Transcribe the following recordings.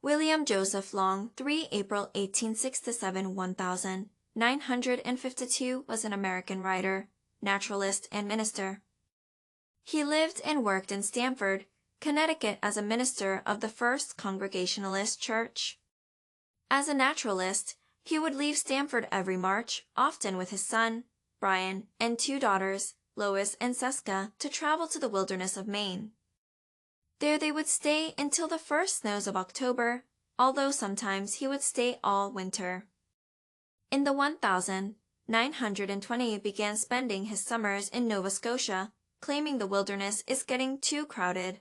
William Joseph Long, 3 April 1867 1952, was an American writer, naturalist, and minister. He lived and worked in Stamford, Connecticut as a minister of the First Congregationalist Church. As a naturalist, he would leave Stamford every March, often with his son, Brian, and 2 daughters, Lois and Seska, to travel to the wilderness of Maine. There they would stay until the first snows of October, although sometimes he would stay all winter. In the 1920 began spending his summers in Nova Scotia, claiming the wilderness is getting too crowded.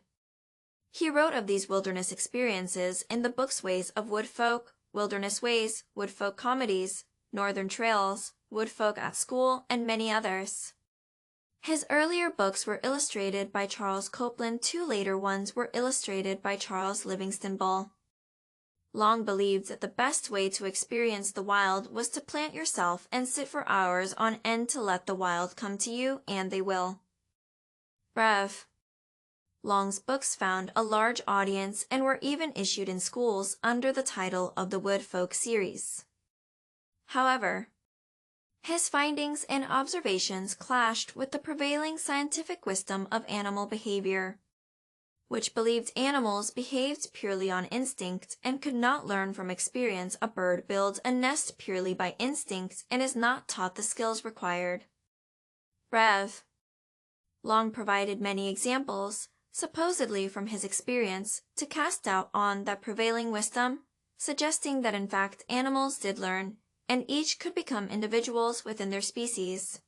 He wrote of these wilderness experiences in the books Ways of Woodfolk, Wilderness Ways, Woodfolk Comedies, Northern Trails, Woodfolk at School, and many others. His earlier books were illustrated by Charles Copeland. 2 later ones were illustrated by Charles Livingston Bull. Long believed that the best way to experience the wild was to plant yourself and sit for hours on end to let the wild come to you, and they will. Rev. Long's books found a large audience and were even issued in schools under the title of the Woodfolk series. However, his findings and observations clashed with the prevailing scientific wisdom of animal behavior, which believed animals behaved purely on instinct and could not learn from experience. A bird builds a nest purely by instinct and is not taught the skills required. Rev. Long provided many examples, supposedly from his experience, to cast doubt on that prevailing wisdom, suggesting that in fact animals did learn, and each could become individuals within their species.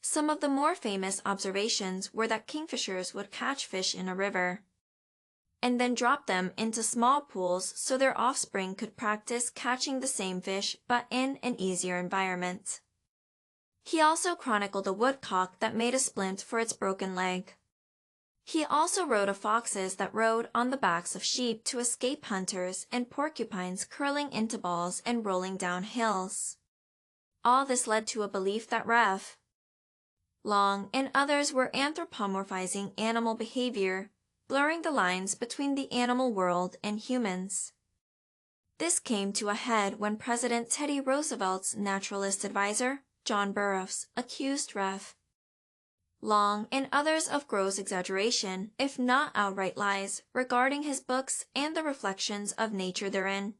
Some of the more famous observations were that kingfishers would catch fish in a river, and then drop them into small pools so their offspring could practice catching the same fish but in an easier environment. He also chronicled a woodcock that made a splint for its broken leg. He also wrote of foxes that rode on the backs of sheep to escape hunters and porcupines curling into balls and rolling down hills. All this led to a belief that Rev. Long and others were anthropomorphizing animal behavior, blurring the lines between the animal world and humans. This came to a head when President Teddy Roosevelt's naturalist advisor, John Burroughs, accused Rev. Long and others of gross exaggeration, if not outright lies, regarding his books and the reflections of nature therein.